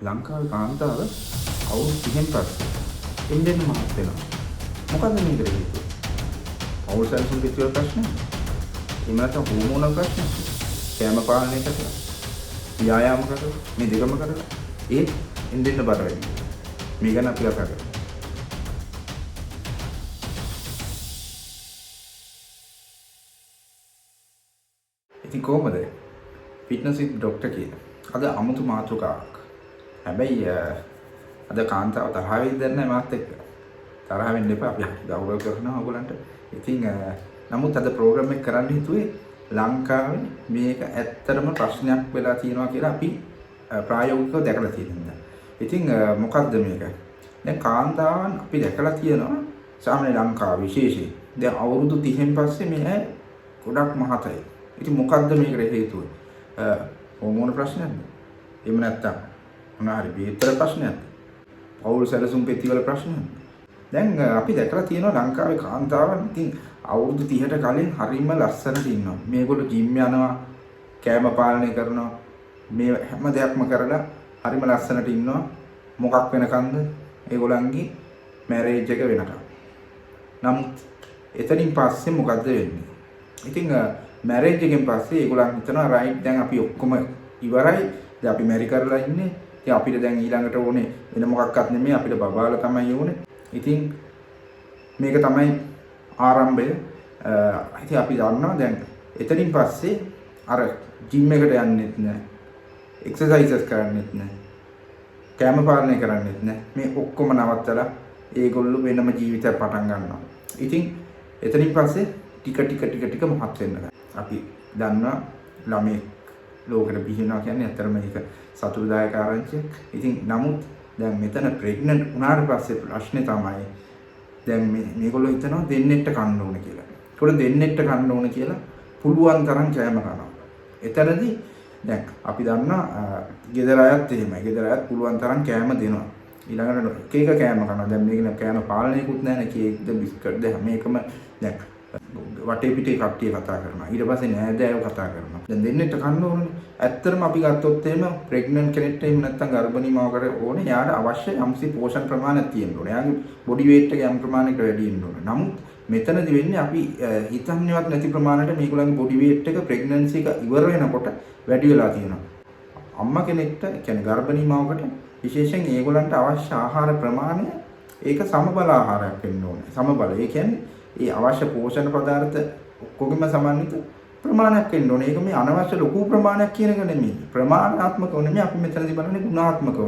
ලංකාවේ කාන්තාව අවුරුදු 30න් පස්සේ එන්නෙන් මහත් වෙනවා. මොකද මේකට හේතුව? පෞල් සැලසුම් පිටිවල ප්‍රශ්නයක්. එහෙම නැත්නම් හෝමෝනල් ප්‍රශ්නයක්. කෑම පාලනය කරලා, ව්‍යායාම කරලා, මේ දෙකම කරලා ඒ එන්නෙන් බර වැඩි. මේ ගැන අපි කතා කරමු. ඉතින් කොහොමද? ෆිට්නස් විත් ડોක්ටර් කියන අද අමුතු මාතෘකාවක්. හැබැයි අද කාන්තාව තරහ වෙයිද නැහැ මාත් එක්ක. තරහ වෙන්න එපා. අපි ගෞරව කරනවා ඔයගලන්ට. ඉතින් නමුත් අද ප්‍රෝග්‍රෑම් එක කරන්න හිතුවේ ලංකාවේ මේක ඇත්තටම ප්‍රශ්නයක් වෙලා තියෙනවා කියලා අපි ප්‍රායෝගිකව දැකලා තියෙනවා. ඉතින් මොකද්ද මේක? දැන් කාන්තාවන් අපි දැකලා තියෙනවා සාමාන්‍ය ලංකාව විශේෂයෙන්. දැන් අවුරුදු 30න් පස්සේ මේ ගොඩක් මහතයි. ඉතින් මොකද්ද මේකට හේතුව? හෝමෝන ප්‍රශ්නයක්ද? එහෙම නැත්නම් මොනවාරි බේතර ප්‍රශ්නයක්ද? පෞල් සැලසුම් පෙතිවල ප්‍රශ්නයක්ද? දැන් අපි දැකලා තියෙනවා ලංකාවේ කාන්තාවන් ඉතින් අවුරුදු 30ට කලින් හරිම ලස්සනට ඉන්නවා. මේගොල්ලෝ ජිම් යනවා, කෑම පාලනය කරනවා, මේ හැම දෙයක්ම කරලා හරිම ලස්සනට ඉන්නවා. මොකක් වෙනකන්ද? ඒගොල්ලන්ගේ මැරේජ් එක වෙනකන්. නමුත් එතනින් පස්සේ මොකද්ද වෙන්නේ? ඉතින් මැරේජ් එකෙන් පස්සේ ඒගොල්ලන් හිතනවා රයිට් දැන් අපි ඔක්කොම ඉවරයි. දැන් අපි මැරි කරලා ඉන්නේ. ඉතින් අපිට දැන් ඊළඟට ඕනේ වෙන මොකක්වත් නෙමෙයි අපිට බබාලා තමයි ඕනේ. ඉතින් මේක තමයි ආරම්භය. ඉතින් අපි දන්නවා දැන් එතනින් පස්සේ අර ජිම් එකට යන්නෙත් නැහැ. එක්සර්සයිසස් කරන්නෙත් නැහැ. කෑම පාලනය කරන්නෙත් නැහැ. මේ ඔක්කොම නවත්තලා ඒගොල්ලෝ වෙනම ජීවිතයක් පටන් ගන්නවා. ඉතින් එතනින් පස්සේ ටික මහත් වෙනවා. අපි දන්නවා ළමයි ලෝකෙට බිහිනවා කියන්නේ ඇත්තටම ඒක සතුටුදායක ආරංචියක්. ඉතින් නමුත් දැන් මෙතන ප්‍රෙග්නන්ට් වුණාට පස්සේ ප්‍රශ්නේ තමයි දැන් මේගොල්ලෝ හිතනවා දෙන්නෙක්ට කන්න ඕන කියලා. ඒකට දෙන්නෙක්ට කන්න ඕන කියලා පුළුවන් තරම් කෑම කනවා. එතනදී දැන් අපි දන්නවා ගෙදර අයත් එහෙමයි. ගෙදර අයත් පුළුවන් තරම් කෑම දෙනවා. ඊළඟට එක කෑම කනවා. දැන් මේක කෑම පාලනයකුත් නැහැ නේ. කේක්ද බිස්කට්ද හැම එකම දැන් වටේ පිටේ කට්ටිය කතා කරනවා. ඊට පස්සේ නෑදෑයෝ කතා කරනවා. දැන් දෙන්නෙක්ට කන්න ඕනේ. ඇත්තටම අපි ගත්තොත් එහෙම ප්‍රෙග්නන්ට් කෙනෙක්ට එහෙම නැත්නම් ගර්භණී මවකට ඕනේ. යාට අවශ්‍ය යම්සි පෝෂණ ප්‍රමාණයක් තියෙන්න ඕනේ. යාගේ බොඩි වේට් එක යම් ප්‍රමාණයකට වැඩි වෙන්න ඕනේ. නමුත් මෙතනදි වෙන්නේ අපි හිතන්නේවත් නැති ප්‍රමාණයට මේගොල්ලන්ගේ බොඩි වේට් එක ප්‍රෙග්නන්සි එක ඉවර වෙනකොට වැඩි වෙලා තියෙනවා. අම්මා කෙනෙක්ට කියන්නේ ගර්භණී මවකට විශේෂයෙන් ඒගොල්ලන්ට අවශ්‍ය ආහාර ප්‍රමාණය ඒක සමබල ආහාරයක් වෙන්න ඕනේ. සමබල. ඒ කියන්නේ ඒ අවශ්‍ය පෝෂණ පදාර්ථ ඔක්කොගෙම සමන්විත ප්‍රමාණයක් වෙන්න ඕනේ. ඒක මේ අනවශ්‍ය ලොකු ප්‍රමාණයක් කියන එක නෙමෙයි. ප්‍රමාණාත්මකව නෙමෙයි අපි මෙතනදී බලන්නේ ගුණාත්මකව.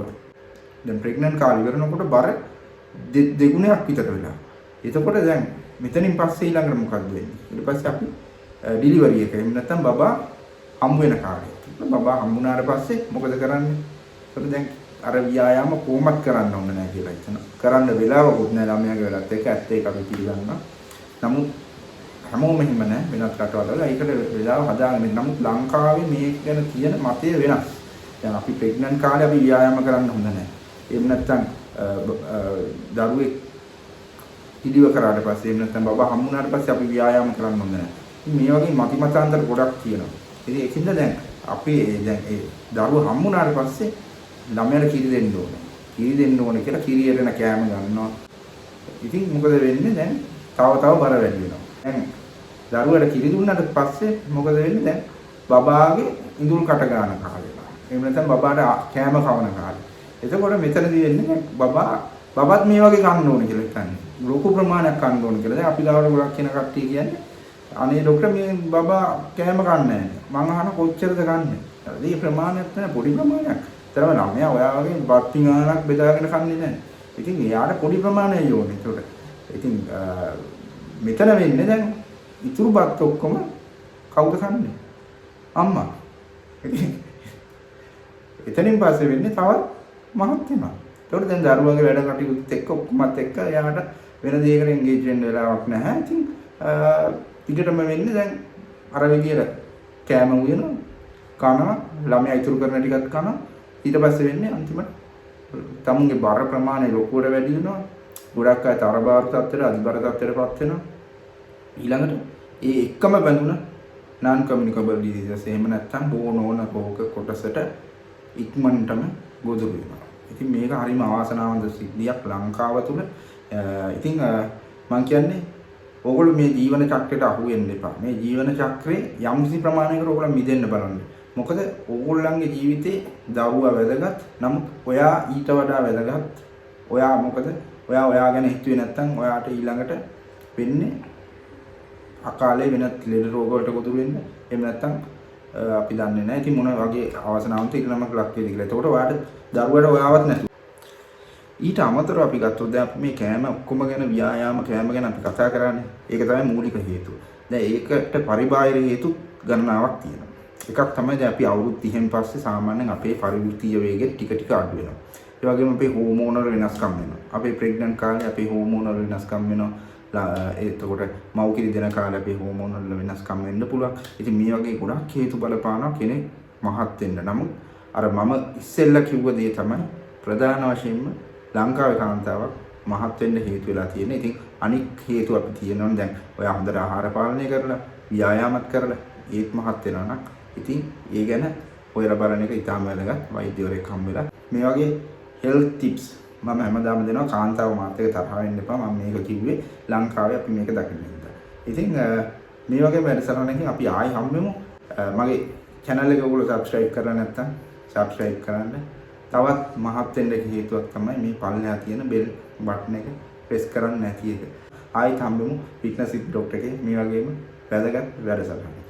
දැන් ප්‍රෙග්නන්ට් කාලේ ඉවරනකොට බර දෙගුණයක් විතර වෙලා. එතකොට දැන් මෙතනින් පස්සේ ඊළඟට මොකද්ද වෙන්නේ? ඊට පස්සේ අපි ඩිලිවරි එක එහෙම නැත්නම් බබා හම්බ වෙන කාලය. බබා හම්බුනාට පස්සේ මොකද කරන්නේ? ඒක දැන් අර ව්‍යායාම කොහොමත් කරන්න ඕනේ නැහැ කියලා හිතනවා. කරන්න වෙලාවකුත් නැහැ ළමයාගේ වෙලාවත් එක ඇත්ත ඒක අපි පිළිගන්නවා. නමුත් හැමෝම එහෙම නැහැ වෙනත් රටවල් වල ඒකට වෙලාව හදාගෙන ඉන්න. නමුත් ලංකාවේ මේක ගැන තියෙන මතය වෙනස්. දැන් අපි ප්‍රෙග්නන්ට් කාලේ අපි ව්‍යායාම කරන්න හොඳ නැහැ. එහෙම නැත්නම් දරුවෙක් ඉදිව කරාට පස්සේ එහෙම නැත්නම් බබා හම්බුනාට පස්සේ අපි ව්‍යායාම කරන්න හොඳ නැහැ. මේ වගේ මතිමතාන්තර ගොඩක් තියෙනවා. ඉතින් ඒකින්ද දැන් අපි දැන් ඒ දරුවා හම්බුනාට පස්සේ ළමයාට කිරි දෙන්න ඕනේ. කිරි දෙන්න ඕනේ කියලා කිරියට එන කෑම ගන්නවා. ඉතින් මොකද වෙන්නේ දැන් තව බර වැඩි වෙනවා. දැන් දරුවට කිරි දුන්නාට පස්සේ මොකද වෙන්නේ දැන් බබාගේ ඉඳුල් කට ගන්න කාලේ. එහෙම නැත්නම් බබාට කෑම කවන කාලේ. එතකොට මෙතනදී වෙන්නේ දැන් බබත් මේ වගේ කන්න ඕනේ කියලා හිතන්නේ. ලොකු ප්‍රමාණයක් කන්න ඕනේ කියලා. දැන් අපි ගාවට ගොඩක් කියන කට්ටිය කියන්නේ අනේ ડોක්ටර් මේ බබා කෑම කන්නේ නැහැ. මං අහන කොච්චරද කන්නේ? මේ ප්‍රමාණයක් තමයි පොඩි ප්‍රමාණයක්. තරම ළමයා ඔයා වගේ බත් පිඟානක් බෙදාගෙන කන්නේ නැහැ. ඉතින් එයාට පොඩි ප්‍රමාණයක් ඕනේ. ඒකට ඉතින් මෙතන වෙන්නේ දැන් ඉතුරු බත් ඔක්කොම කවුද කන්නේ? අම්මා. එතනින් පස්සේ වෙන්නේ තවත් මහත් වෙනවා. ඒකට දැන් දරුවගේ වැඩ කටයුතුත් එක්ක ඔක්කොමත් එක්ක එයාට වෙන දෙයකට එන්ගේජ් වෙන්න වෙලාවක් නැහැ. ඉතින් ටිකටම වෙන්නේ දැන් අර විදියට කෑම උයනවා, කනවා, ළමයා ඉතුරු කරන ටිකත් කනවා. ඊට පස්සේ වෙන්නේ අන්තිමට තමුන්ගේ බර ප්‍රමාණය ලොකුවට වැඩි වෙනවා. ගොඩක් අය තරබාරු තත්ත්වයට අධිබර තත්ත්වයටපත් වෙනවා. ඊළඟට ඒ එකම බඳුන non communicable diseases එහෙම නැත්නම් බෝනෝන කෝක කොටසට ඉක්මනටම ගොදුරු වෙනවා. ඉතින් මේක හරිම අවාසනාවන්ත සිද්ධියක් ලංකාව තුල. ඉතින් මම කියන්නේ ඕගොල්ලෝ මේ ජීවන චක්‍රයට අහු වෙන්න එපා. මේ ජීවන චක්‍රේ යම්කිසි ප්‍රමාණයකට ඕගොල්ලෝ මිදෙන්න බලන්න. මොකද ඕගොල්ලන්ගේ ජීවිතේ දරුවා වැදගත්. නමුත් ඔයා ඊට වඩා වැදගත්. ඔයා ගැන හිතුවේ නැත්නම් ඔයාට ඊළඟට වෙන්නේ අකාලේ වෙනත් ලෙඩ රෝග වලට ගොදුරු වෙන්න. එහෙම නැත්නම් අපි දන්නේ නැහැ. ඉතින් මොන වගේ අවසනාවන්ත ඉක්ලමක් ලක් වේද කියලා. එතකොට ඔයාට දරුවට ඔයාවත් නැතු. ඊට අමතරව අපි ගත්තොත් දැන් අපි මේ කෑම ඔක්කොම ගැන ව්‍යායාම කෑම ගැන අපි කතා කරන්නේ. ඒක තමයි මූලික හේතුව. දැන් ඒකට පරිබාහිර හේතු ගණනාවක් තියෙනවා. එකක් තමයි දැන් අපි අවුරුදු 30න් පස්සේ සාමාන්‍යයෙන් අපේ පරිවෘත්තීය වේගය ටික ටික අඩු වෙනවා. ඒ වගේම අපේ හෝමෝනල් වෙනස්කම් වෙනවා. අපේ ප්‍රෙග්නන්ට් කාලේ අපේ හෝමෝනල් වෙනස්කම් වෙනවා. එතකොට මව්කිරි දෙන කාලේ අපේ හෝමෝනල් වෙනස්කම් වෙන්න පුළුවන්. ඉතින් මේ වගේ ගොඩක් හේතු බලපානවා කෙනෙක් මහත් වෙන්න. නමුත් අර මම ඉස්සෙල්ලා කිව්ව දේ තමයි ප්‍රධාන වශයෙන්ම ලංකාවේ කාන්තාවක් මහත් වෙන්න හේතු වෙලා තියෙන්නේ. ඉතින් අනික් හේතු අපි තියෙනවනේ දැන් ඔයා හොඳට ආහාර පාලනය කරලා ව්‍යායාමත් කරලා ඒත් මහත් වෙනවා නම් ඉතින් ඒ ගැන හොයලා බලන එක ඉතාම වැදගත්. වෛද්‍යවරයෙක් හම්බෙලා මේ වගේ හෙල්ත් ටිප්ස් මම හැමදාම දෙනවා. කාන්තාව මාත් එක්ක තරහ වෙන්න එපා. මම මේක කිව්වේ ලංකාවේ අපි මේක දකින්න ඉඳලා. ඉතින් මේ වගේ වැඩසටහනකින් අපි ආයෙ හම්බෙමු. මගේ channel එක ඔයගොල්ලෝ subscribe කරලා නැත්නම් subscribe කරන්න. තවත් මහත් වෙන්න හේතුවක් තමයි මේ පල්ලෙහා තියෙන bell button එක press කරන්න නැති එක. ආයෙත් හම්බෙමු fitness with Dr. එකේ මේ වගේම වැදගත් වැඩසටහනක්.